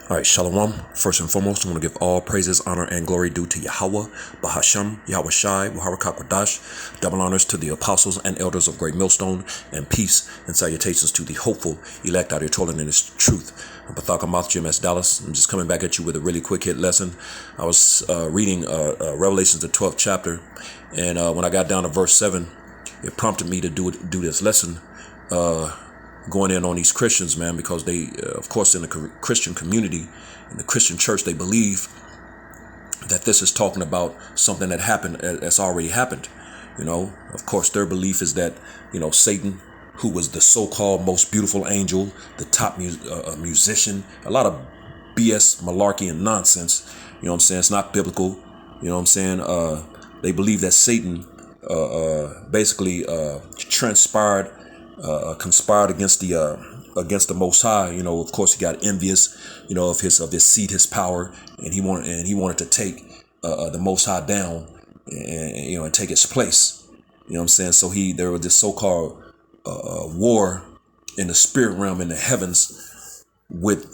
All right, Shalom. First and foremost, I want to give all praises, honor, and glory due to Yahweh, Bahasham, Yahweh Shai, Muharakak Wadash. Double honors to the apostles and elders of Great Millstone, and peace and salutations to the hopeful elect out here trolling in his truth. I'm Pathakamoth Jim S. Dallas. I'm just coming back at you with a really quick hit lesson. I was reading Revelations, the 12th chapter, and when I got down to verse 7, it prompted me to do this lesson. Going in on these Christians, man, because they, of course, in the Christian community, in the Christian church, they believe that this is talking about something that happened, that's already happened. You know, of course, their belief is that, Satan, who was the so-called most beautiful angel, the top musician, a lot of BS, malarkey, and nonsense. You know what I'm saying? It's not biblical. You know what I'm saying? They believe that Satan basically conspired against the Most High. Of course, he got envious, of his seat, his power, and he wanted to take the Most High down and take its place. You know what I'm saying? So there was this so-called war in the spirit realm in the heavens with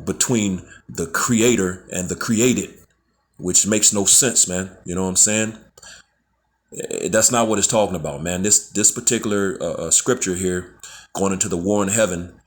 between the Creator and the created, which makes no sense, man. You know what I'm saying? That's not what it's talking about, man. This particular scripture here, going into the war in heaven,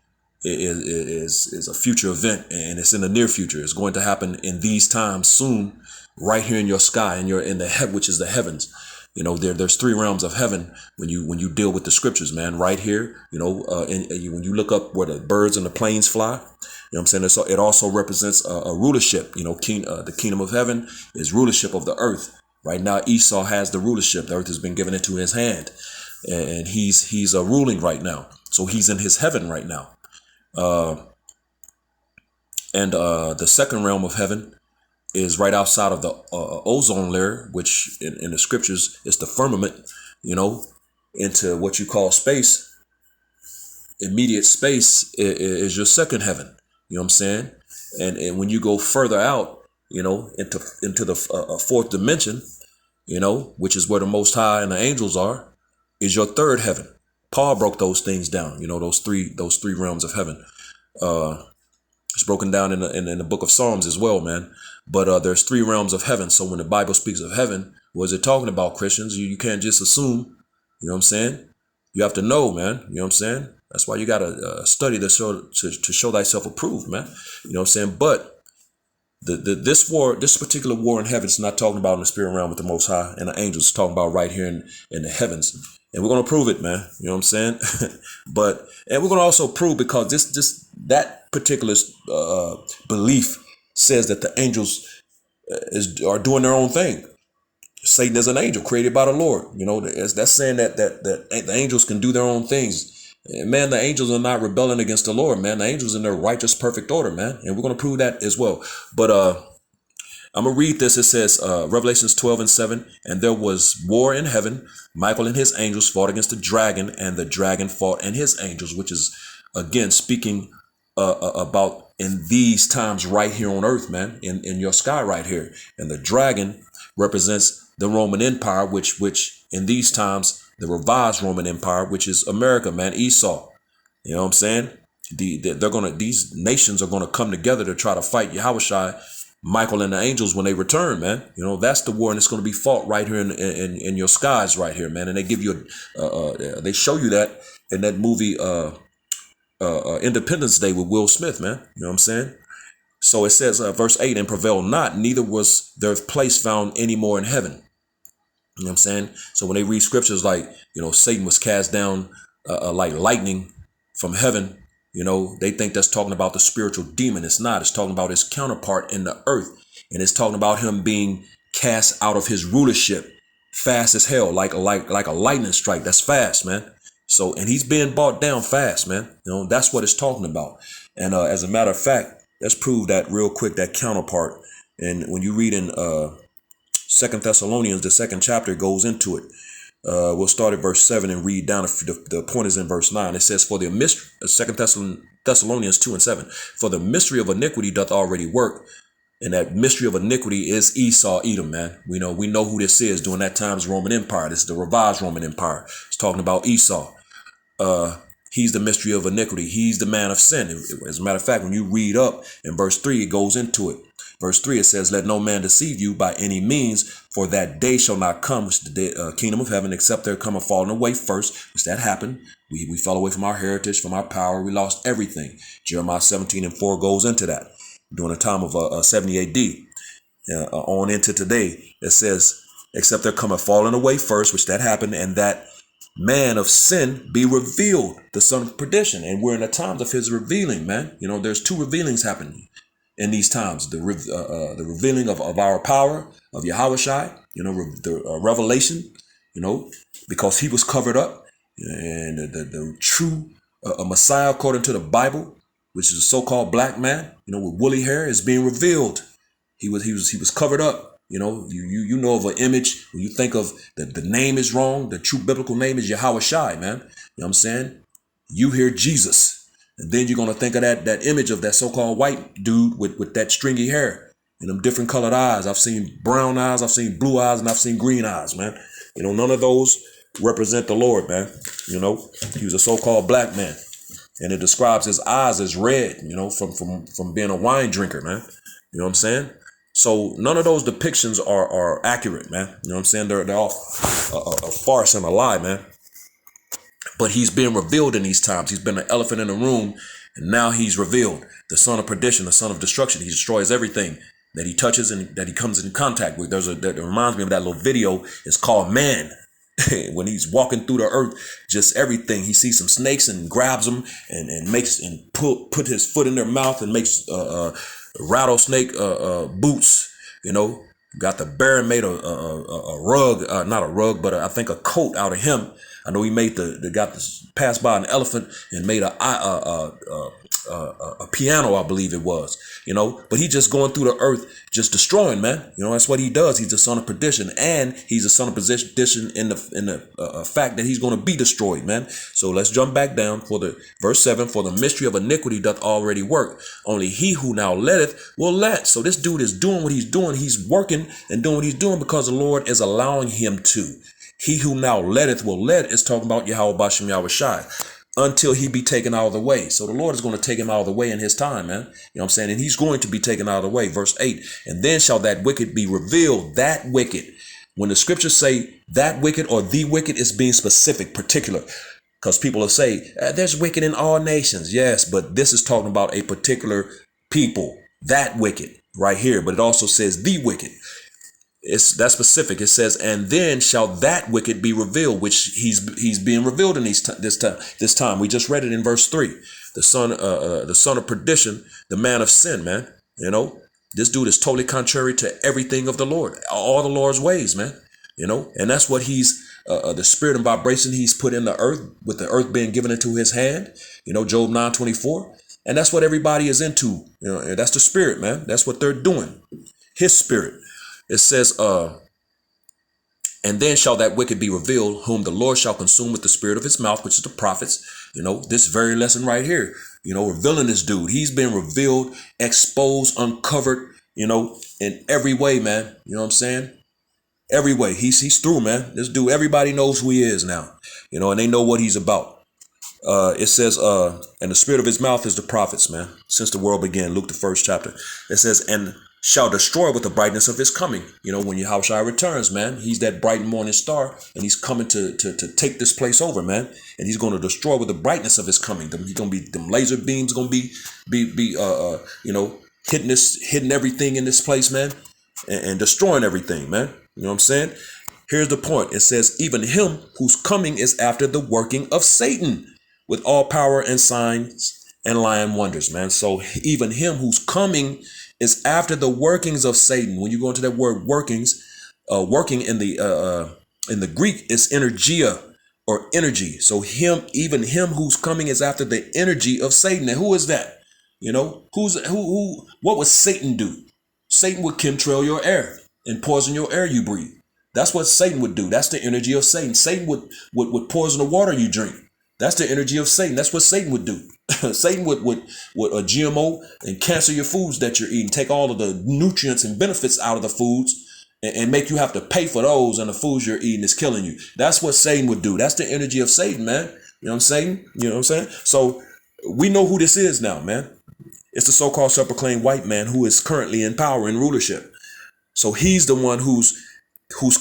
is a future event, and it's in the near future. It's going to happen in these times soon, right here in your sky, and you're in the heaven, which is the heavens. There's three realms of heaven when you deal with the scriptures, man. Right here, and when you look up where the birds and the planes fly, you know what I'm saying? So it also represents a rulership. The kingdom of heaven is rulership of the earth. Right now, Esau has the rulership. The earth has been given into his hand, and he's ruling right now. So he's in his heaven right now. And the second realm of heaven is right outside of the ozone layer, which in the scriptures is the firmament. Into what you call space. Immediate space is your second heaven. You know what I'm saying? And when you go further out, into the fourth dimension, which is where the Most High and the angels are, is your third heaven. Paul broke those things down. Those three realms of heaven. It's broken down in the book of Psalms as well, man. But there's three realms of heaven. So when the Bible speaks of heaven, what is it talking about, Christians? You can't just assume. You know what I'm saying? You have to know, man. You know what I'm saying? That's why you gotta study to show thyself approved, man. You know what I'm saying? But this particular war in heaven is not talking about in the spirit realm with the Most High and the angels. It's talking about right here in the heavens, and we're gonna prove it, man. You know what I'm saying? And we're gonna also prove, because that particular belief says that the angels are doing their own thing. Satan is an angel created by the Lord. That's saying that the angels can do their own things. Man, the angels are not rebelling against the Lord, man. The angels in their righteous, perfect order, man. And we're going to prove that as well. But I'm going to read this. It says, Revelations 12:7, and there was war in heaven. Michael and his angels fought against the dragon, and the dragon fought and his angels, which is, again, speaking about in these times right here on earth, man, in your sky right here. And the dragon represents the Roman Empire, which in these times, the revised Roman Empire, which is America, man, Esau. You know what I'm saying? These nations are gonna come together to try to fight Yahushua, Michael, and the angels when they return, man. That's the war, and it's gonna be fought right here in your skies, right here, man. And they give you they show you that in that movie Independence Day with Will Smith, man. You know what I'm saying? So it says, verse 8, and prevail not, neither was their place found any more in heaven. You know what I'm saying? So when they read scriptures like, Satan was cast down like lightning from heaven, they think that's talking about the spiritual demon. It's not. It's talking about his counterpart in the earth. And it's talking about him being cast out of his rulership fast as hell, like a lightning strike. That's fast, man. So, and he's being brought down fast, man. That's what it's talking about. And as a matter of fact, let's prove that real quick, that counterpart. And when you read in 2 Thessalonians, the second chapter goes into it. We'll start at verse 7 and read down. The point is in verse 9. It says, for the mystery, 2 Thessalonians 2:7, for the mystery of iniquity doth already work. And that mystery of iniquity is Esau, Edom, man. We know who this is. During that time's Roman Empire. This is the revised Roman Empire. It's talking about Esau. He's the mystery of iniquity. He's the man of sin. As a matter of fact, when you read up in verse 3, it goes into it. Verse 3, it says, let no man deceive you by any means, for that day shall not come, which the kingdom of heaven, except there come a falling away first, which that happened. We fell away from our heritage, from our power. We lost everything. Jeremiah 17:4 goes into that. During the time of 70 AD, on into today, it says, except there come a falling away first, which that happened, and that man of sin be revealed, the son of perdition. And we're in the times of his revealing, man. You know, there's two revealings happening in these times. The revealing of our power, of Yahushua, you know, the revelation, you know, because he was covered up. And the true Messiah, according to the Bible, which is a so-called black man, you know, with woolly hair, is being revealed. He was covered up. You know, you know of an image when you think of the name is wrong. The true biblical name is Yahushua, man. You know what I'm saying? You hear Jesus, and then you're gonna think of that image of that so-called white dude with that stringy hair and them different colored eyes. I've seen brown eyes, I've seen blue eyes, and I've seen green eyes, man. You know, none of those represent the Lord, man. You know, he was a so-called black man, and it describes his eyes as red. You know, from being a wine drinker, man. You know what I'm saying? So none of those depictions are accurate, man. You know what I'm saying? They're all a farce and a lie, man. But he's being revealed in these times. He's been an elephant in the room, and now he's revealed. The son of perdition, the son of destruction. He destroys everything that he touches and that he comes in contact with. That reminds me of that little video. It's called Man. When he's walking through the earth, just everything. He sees some snakes and grabs them and makes and put his foot in their mouth and makes rattlesnake boots. You know, got the bear made a rug, not a rug, but I think a coat out of him. I know he made passed by an elephant and made a piano, I believe it was, you know, but he just going through the earth, just destroying, man. You know, that's what he does. He's the son of perdition, and he's a son of perdition in the fact that he's going to be destroyed, man. So let's jump back down for the verse 7. For the mystery of iniquity doth already work. Only he who now letteth will let. So this dude is doing what he's doing. He's working and doing what he's doing because the Lord is allowing him to. He who now letteth will let is talking about Yahweh Bashem Yahushai until he be taken out of the way. So the Lord is going to take him out of the way in his time, man. You know what I'm saying? And he's going to be taken out of the way. Verse 8, and then shall that wicked be revealed. That wicked. When the scriptures say that wicked or the wicked, is being specific, particular. Because people will say, there's wicked in all nations. Yes, but this is talking about a particular people. That wicked right here. But it also says the wicked. That's specific. It says, and then shall that wicked be revealed, which he's being revealed in this time. We just read it in verse 3. The son of perdition, the man of sin, man. You know, this dude is totally contrary to everything of the Lord, all the Lord's ways, man. You know, and that's what he's the spirit and vibration he's put in the earth, with the earth being given into his hand. You know, Job 9:24, and that's what everybody is into. You know, and that's the spirit, man. That's what they're doing. His spirit. It says, and then shall that wicked be revealed, whom the Lord shall consume with the spirit of his mouth, which is the prophets. You know, this very lesson right here, you know, revealing this dude. He's been revealed, exposed, uncovered, you know, in every way, man. You know what I'm saying? Every way. He's through, man. This dude, everybody knows who he is now, you know, and they know what he's about. It says, and the spirit of his mouth is the prophets, man, since the world began. Luke, the 1st chapter. It says, and shall destroy with the brightness of his coming. You know, when Yahushua returns, man, he's that bright morning star, and he's coming to take this place over, man. And he's going to destroy with the brightness of his coming. He's going to be, them laser beams going to be you know, hitting everything in this place, man, and destroying everything, man. You know what I'm saying? Here's the point. It says, even him whose coming is after the working of Satan, with all power and signs and lying wonders, man. So even him whose coming is after the workings of Satan. When you go into that word workings, working in the Greek is energia or energy. So even him whose coming is after the energy of Satan. And who is that? You know, what would Satan do? Satan would chemtrail your air and poison your air you breathe. That's what Satan would do. That's the energy of Satan. Satan would poison the water you drink. That's the energy of Satan. That's what Satan would do. Satan would a GMO and cancer your foods that you're eating, take all of the nutrients and benefits out of the foods and make you have to pay for those, and the foods you're eating is killing you. That's what Satan would do. That's the energy of Satan, man. You know what I'm saying? You know what I'm saying? So we know who this is now, man. It's the so-called self-proclaimed white man who is currently in power and rulership. So he's the one whose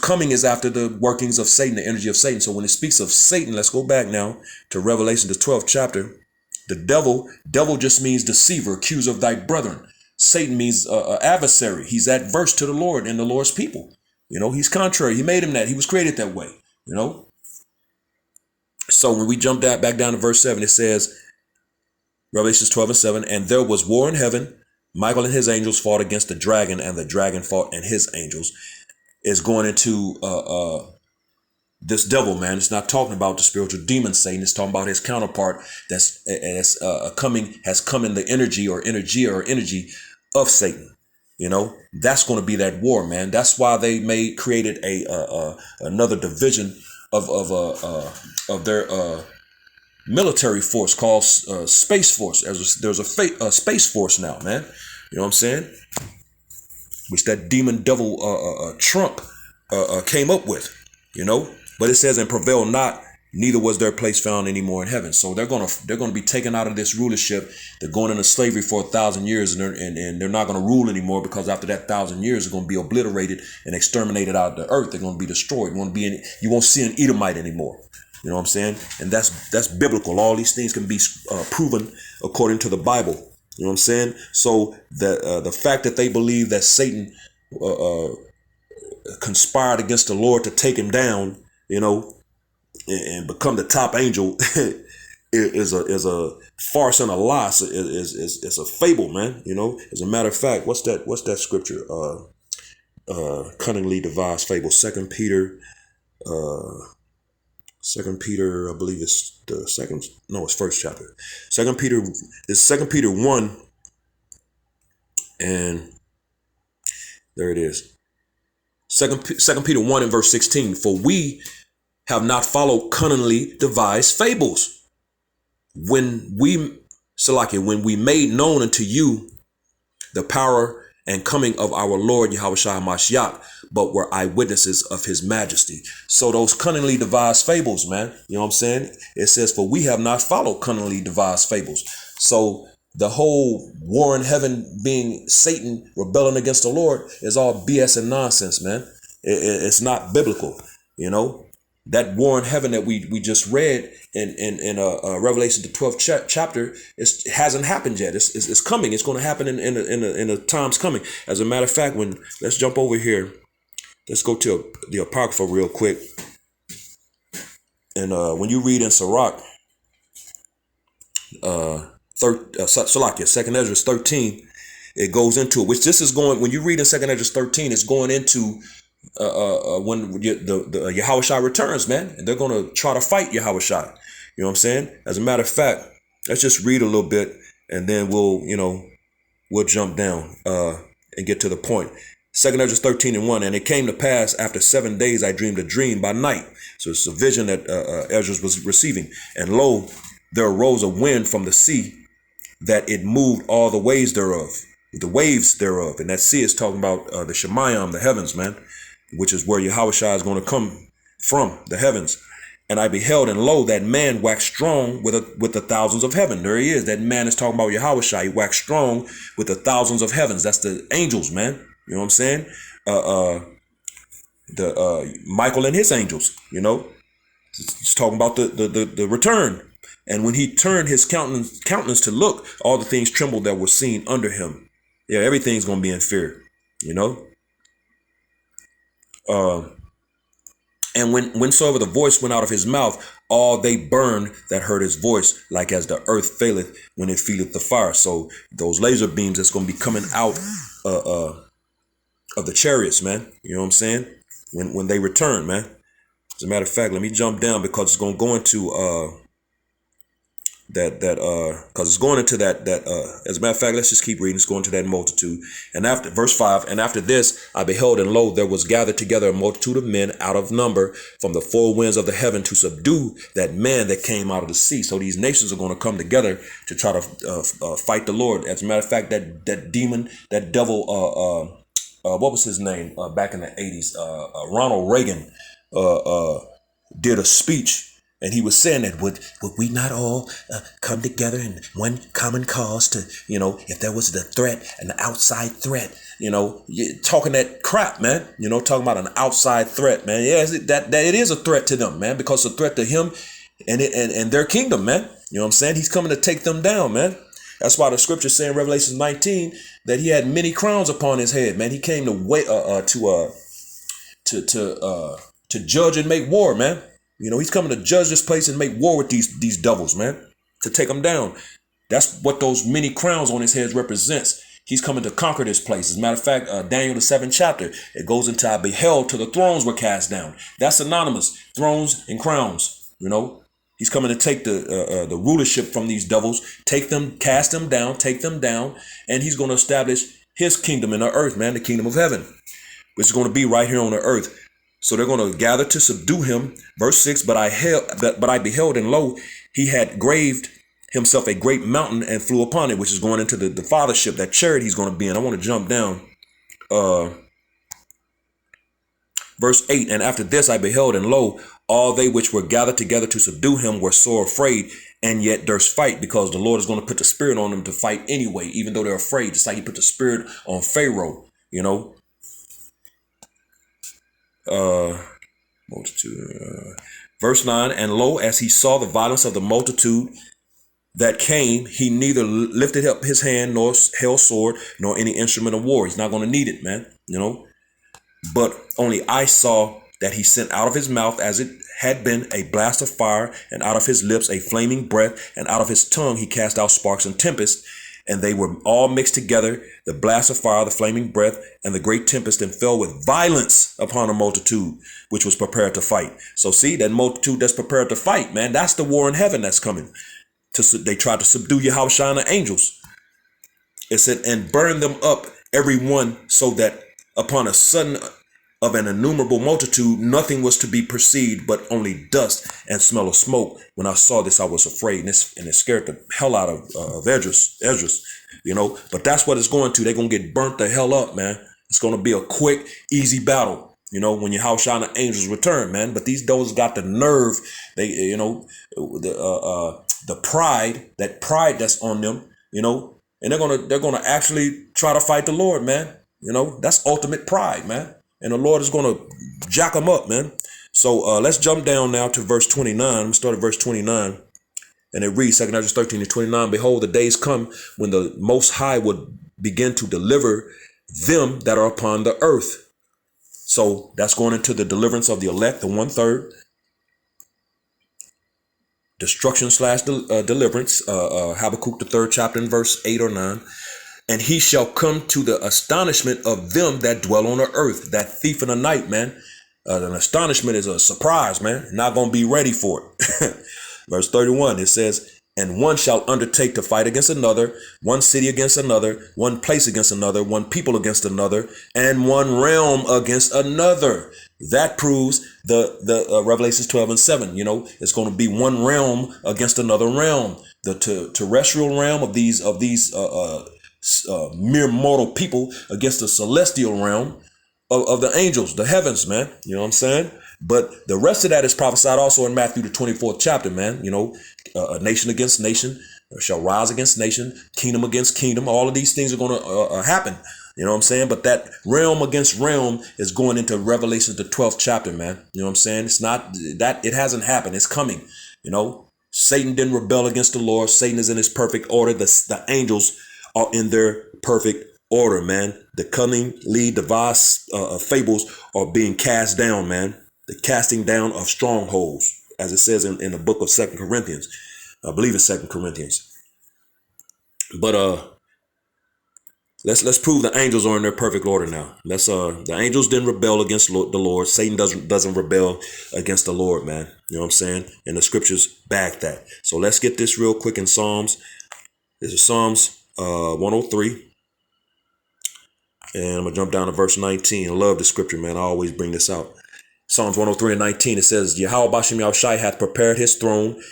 coming is after the workings of Satan, the energy of Satan. So when it speaks of Satan, let's go back now to Revelation, the 12th chapter. The devil just means deceiver, accuser of thy brethren. Satan means adversary. He's adverse to the Lord and the Lord's people. You know, he's contrary. He made him that. He was created that way, you know. So when we jump back down to verse 7, it says, Revelation 12:7, and there was war in heaven. Michael and his angels fought against the dragon, and the dragon fought and his angels. Is going into this devil, man. It's not talking about the spiritual demon Satan. It's talking about his counterpart has come in the energy of Satan. You know, that's going to be that war, man. That's why they created another division of their military force called Space Force. There's a Space Force now, man. You know what I'm saying? Which that demon devil Trump came up with, you know. But it says, and prevail not, neither was their place found anymore in heaven. So they're gonna be taken out of this rulership. They're going into slavery for 1,000 years, and they're not gonna rule anymore, because after that 1,000 years, they're gonna be obliterated and exterminated out of the earth. They're gonna be destroyed. You won't see an Edomite anymore. You know what I'm saying? And that's biblical. All these things can be proven according to the Bible. You know what I'm saying? So the fact that they believe that Satan conspired against the Lord to take him down, you know, and become the top angel is a farce and a lie. It's a fable, man. You know, as a matter of fact, what's that scripture? Cunningly devised fable. Second Peter, I believe it's the second. No, it's first chapter. Second Peter is 1, and there it is. Second Peter 1 and verse 16. For we have not followed cunningly devised fables, when we made known unto you the power and coming of our Lord Yahushua HaMashiach, but were eyewitnesses of his majesty. So those cunningly devised fables, man, you know what I'm saying? It says, for we have not followed cunningly devised fables. So the whole war in heaven being Satan rebelling against the Lord is all BS and nonsense, man. It's not biblical, you know. That war in heaven that we just read in Revelation, the 12th chapter, it hasn't happened yet. It's coming. It's going to happen in the times coming. As a matter of fact, let's jump over here. Let's go to the Apocrypha real quick. And when you read in Sirach, Salakia, 2nd Ezra 13, it goes into it. Which this is going. When you read in 2nd Ezra 13, it's going into when the Yahushua returns, man, and they're going to try to fight Yahushua. You know what I'm saying? As a matter of fact, let's just read a little bit, and then we'll jump down and get to the point. 2nd Ezra 13 and 1, and it came to pass after 7 days I dreamed a dream by night. So it's a vision that Ezra was receiving, and lo, there arose a wind from the sea, that it moved all the waves thereof, and that sea is talking about the Shemayim, the heavens, man, which is where Yahushua is going to come from, the heavens. And I beheld, and lo, that man waxed strong with the thousands of heaven. There he is. That man is talking about Yahushua. He waxed strong with the thousands of heavens. That's the angels, man. You know what I'm saying? Michael and his angels. You know, it's talking about the return. And when he turned his countenance to look, all the things trembled that were seen under him. Yeah, everything's going to be in fear. You know. And whensoever the voice went out of his mouth, all they burned that heard his voice, like as the earth faileth when it feeleth the fire. So those laser beams that's going to be coming out of the chariots, man. You know what I'm saying? When they return, man. As a matter of fact, let me jump down, because it's going to go into because it's going into that as a matter of fact, let's just keep reading. It's going to that multitude. And after verse 5, and after this I beheld, and lo, there was gathered together a multitude of men out of number from the four winds of the heaven, to subdue that man that came out of the sea. So these nations are going to come together to try to fight the Lord. As a matter of fact, that demon, that devil, what was his name back in the 80s? Ronald Reagan did a speech And he was saying that would we not all come together in one common cause to, if there was the threat, an outside threat, talking that crap, man, talking about an outside threat, man. Yeah, that it is a threat to them, man, because it's a threat to him and their kingdom, man. You know what I'm saying? He's coming to take them down, man. That's why the scripture saying in Revelation 19 that he had many crowns upon his head, man. He came to judge and make war, man. He's coming to judge this place and make war with these devils, man, to take them down. That's what those many crowns on his head represents. He's coming to conquer this place. As a matter of fact, Daniel, the 7th chapter, it goes into I beheld till the thrones were cast down. That's synonymous. Thrones and crowns, He's coming to take the rulership from these devils, take them, cast them down, take them down, and he's going to establish his kingdom in the earth, man, the kingdom of heaven, which is going to be right here on the earth. So they're going to gather to subdue him. Verse 6, but I beheld, and lo, he had graved himself a great mountain and flew upon it, which is going into the fathership, that chariot he's going to be in. I want to jump down. Verse 8, and after this I beheld, and lo, all they which were gathered together to subdue him were sore afraid, and yet durst fight, because the Lord is going to put the spirit on them to fight anyway, even though they're afraid. Just like he put the spirit on Pharaoh, Verse 9, and lo, as he saw the violence of the multitude that came, he neither lifted up his hand nor held sword nor any instrument of war. He's not going to need it, man, But only I saw that he sent out of his mouth, as it had been, a blast of fire, and out of his lips a flaming breath, and out of his tongue he cast out sparks and tempests, and they were all mixed together, the blast of fire, the flaming breath, and the great tempest, and fell with violence upon a multitude which was prepared to fight. So see, that multitude that's prepared to fight, man, that's the war in heaven that's coming. They tried to subdue Yahushua and the angels. It said, and burn them up, every one, so that upon a sudden of an innumerable multitude, nothing was to be perceived but only dust and smell of smoke. When I saw this, I was afraid, and it scared the hell out of Esdras, But that's what it's going to. They're going to get burnt the hell up, man. It's going to be a quick, easy battle, when Yahushua and the angels return, man. But those got the nerve, they, the pride that's on them, and they're gonna actually try to fight the Lord, man. That's ultimate pride, man. And the Lord is going to jack them up, man. So let's jump down now to verse 29. I'm going to start at verse 29. And it reads, 2 Esdras 13-29, behold, the days come when the Most High would begin to deliver them that are upon the earth. So that's going into the deliverance of the elect, the 1/3. Destruction / deliverance. Habakkuk, the 3rd chapter, in verse 8 or 9. And he shall come to the astonishment of them that dwell on the earth. That thief in the night, man. An astonishment is a surprise, man. Not going to be ready for it. Verse 31, it says, and one shall undertake to fight against another, one city against another, one place against another, one people against another, and one realm against another. That proves the Revelations 12:7. It's going to be one realm against another realm. The terrestrial realm of these mere mortal people against the celestial realm of the angels, the heavens, man. You know what I'm saying? But the rest of that is prophesied also in Matthew, the 24th chapter, man. A nation against nation shall rise against nation, kingdom against kingdom. All of these things are going to happen. You know what I'm saying? But that realm against realm is going into Revelation, the 12th chapter, man. You know what I'm saying? It's not that it hasn't happened. It's coming. Satan didn't rebel against the Lord. Satan is in his perfect order. The angels are in their perfect order, man. The cunningly devised fables are being cast down, man. The casting down of strongholds, as it says in the book of 2 Corinthians. I believe it's 2 Corinthians. But let's prove the angels are in their perfect order now. The angels didn't rebel against the Lord. Satan doesn't rebel against the Lord, man. You know what I'm saying? And the scriptures back that. So let's get this real quick in Psalms. This is Psalms 103. And I'm going to jump down to verse 19. I love the scripture, man. I always bring this out. Psalms 103:19, it says, Yahweh Bashem Yahushai hath prepared his throne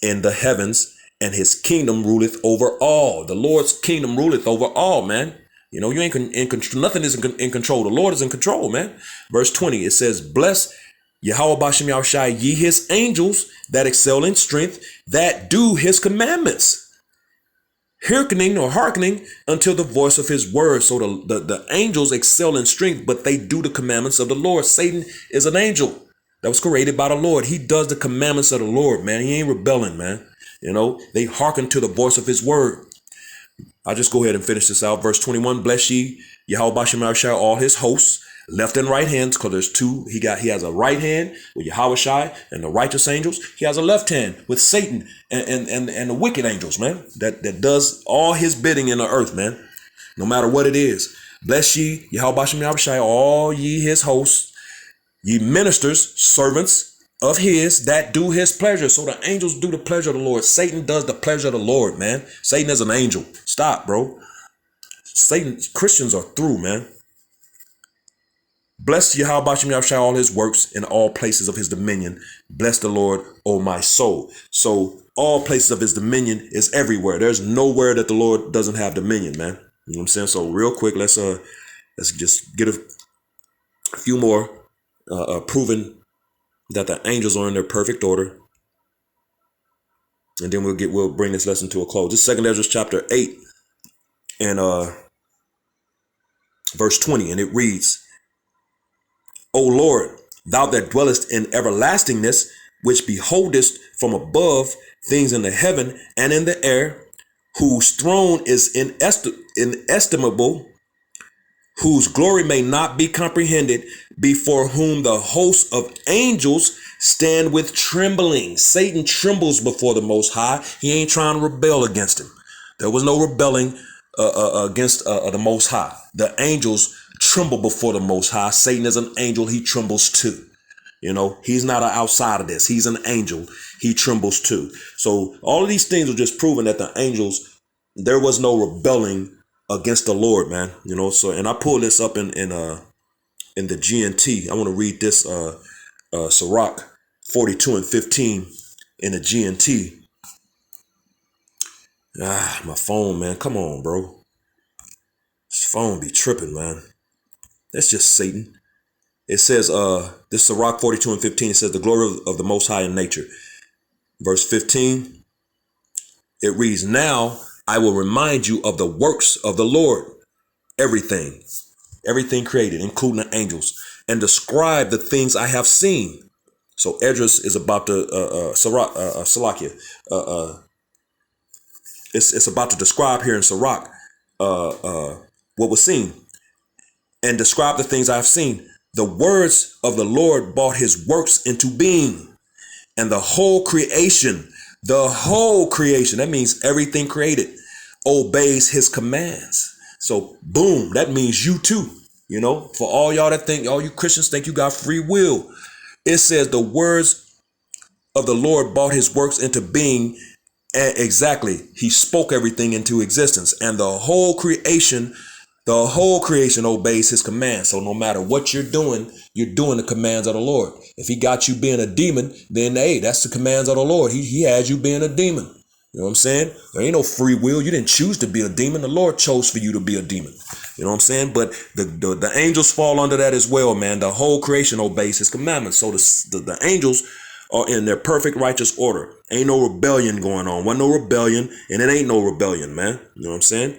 in the heavens, and his kingdom ruleth over all. The Lord's kingdom ruleth over all, man. You ain't in control. Nothing is in control. The Lord is in control, man. Verse 20, it says, blessed Yahweh Bashem Yahushai, ye his angels that excel in strength, that do his commandments, hearkening until the voice of his word. So the angels excel in strength, but they do the commandments of the Lord. Satan is an angel that was created by the Lord. He does the commandments of the Lord, man. He ain't rebelling, man. They hearken to the voice of his word. I'll just go ahead and finish this out. Verse 21, bless ye Yahweh Bashem Yahushai, all his hosts, left and right hands, because there's two. He has a right hand with Yahweh Shai and the righteous angels. He has a left hand with Satan and the wicked angels, man, that does all his bidding in the earth, man, no matter what it is. Bless ye Yahweh Bashem Yahushai, all ye his hosts, ye ministers, servants of his that do his pleasure. So the angels do the pleasure of the Lord. Satan does the pleasure of the Lord, man. Satan is an angel. Stop, bro. Christians are through, man. Bless Yahweh Bashem Yahushai, all his works in all places of his dominion. Bless the Lord, O my soul. So all places of his dominion is everywhere. There's nowhere that the Lord doesn't have dominion, man. You know what I'm saying? So real quick, let's just get a few more proving that the angels are in their perfect order, and then we'll bring this lesson to a close. This is 2 Ezra chapter 8 and verse 20, and it reads, O Lord, thou that dwellest in everlastingness, which beholdest from above things in the heaven and in the air, whose throne is inestimable, whose glory may not be comprehended, before whom the hosts of angels stand with trembling. Satan trembles before the Most High. He ain't trying to rebel against him. There was no rebelling against the Most High. The angels tremble before the Most High. Satan is an angel. He trembles too. He's not outside of this. He's an angel. He trembles too. So all of these things are just proving that the angels, there was no rebelling against the Lord, man. So, and I pulled this up in the GNT. I want to read this Sirach 42 and 15 in the GNT. My phone, man. Come on, bro. This phone be tripping, man. That's just Satan. It says, this Sirach 42 and 15, it says, the glory of the Most High in nature. Verse 15, it reads, now I will remind you of the works of the Lord, everything created, including the angels, and describe the things I have seen. So Esdras is about to, Salakia, it's about to describe here in Sirach what was seen, and describe the things I have seen. The words of the Lord brought his works into being, and the whole creation, that means everything created, obeys his commands. So boom, that means you too. For all y'all that think, all you Christians think you got free will, it says the words of the Lord brought his works into being. And exactly, he spoke everything into existence, and the whole creation obeys his commands. So no matter what you're doing the commands of the Lord. If he got you being a demon, then hey, that's the commands of the Lord. He has you being a demon. You know what I'm saying? There ain't no free will. You didn't choose to be a demon. The Lord chose for you to be a demon. You know what I'm saying? But the angels fall under that as well, man. The whole creation obeys his commandments. So the angels are in their perfect righteous order. Ain't no rebellion going on. Wasn't no rebellion, and it ain't no rebellion, man. You know what I'm saying?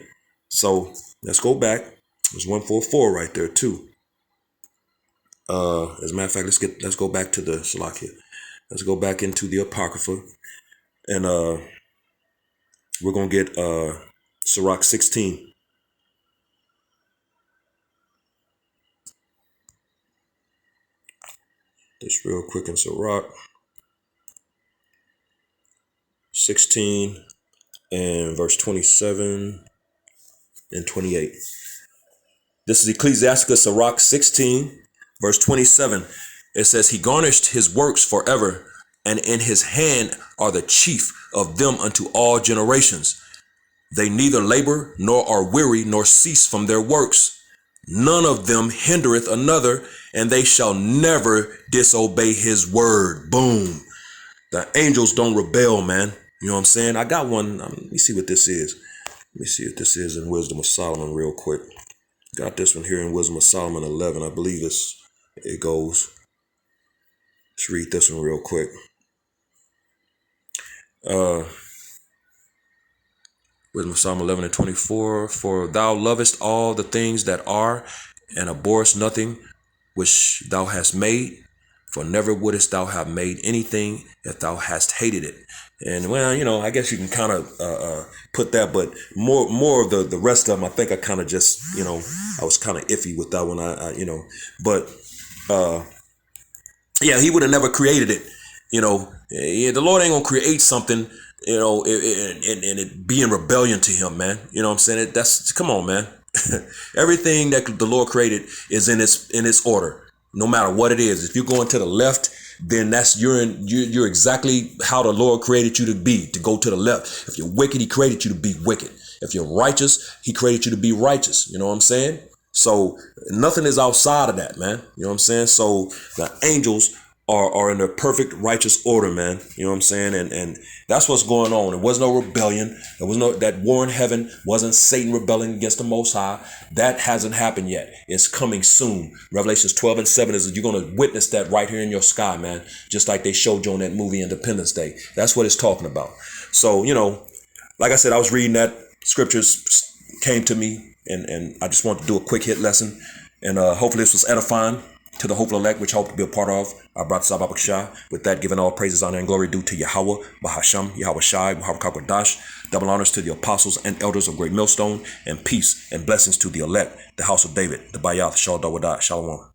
So let's go back. There's 144 right there too. As a matter of fact, let's go back to the Salakia. Let's go back into the Apocrypha, and we're gonna get Sirach 16. Just real quick in Sirach 16 and verse 27 and 28. This is Ecclesiasticus Sirach 16, verse 27. It says, he garnished his works forever, and in his hand are the chief of them unto all generations. They neither labor nor are weary nor cease from their works. None of them hindereth another, and they shall never disobey his word. Boom. The angels don't rebel, man. You know what I'm saying? I got one. Let me see what this is. Let me see what this is in Wisdom of Solomon real quick. Got this one here in Wisdom of Solomon 11. I believe it goes. Let's read this one real quick. Uh, Wisdom of Psalm 11 and 24. For thou lovest all the things that are, and abhorrest nothing which thou hast made. For never wouldest thou have made anything if thou hast hated it. And well, I guess you can kind of put that, but more of the rest of them, I think I kind of just, I was kind of iffy with that one. But yeah, he would have never created it. The Lord ain't gonna create something, and it be in rebellion to Him, man. You know what I'm saying? Come on, man. Everything that the Lord created is in its order, no matter what it is. If you're going to the left, then you're exactly how the Lord created you to be, to go to the left. If you're wicked, He created you to be wicked. If you're righteous, He created you to be righteous. You know what I'm saying? So nothing is outside of that, man. You know what I'm saying? So the angels are in their perfect righteous order, man. You know what I'm saying? And that's what's going on. There was no rebellion. There was no, that war in heaven wasn't Satan rebelling against the Most High. That hasn't happened yet. It's coming soon. Revelations 12 and 7 is, you're going to witness that right here in your sky, man. Just like they showed you on that movie Independence Day. That's what it's talking about. So, like I said, I was reading that, scriptures came to me, and I just wanted to do a quick hit lesson. And hopefully this was edifying to the hopeful elect, which I hope to be a part of. I brought Sabah Shah. With that, giving all praises, honor, and glory due to Yahweh, Bahasham, Yahweh Shai, Yahweh Kakwadash. Double honors to the apostles and elders of Great Millstone, and peace and blessings to the elect, the house of David, the Bayath, Shal Dawadah, Shalom.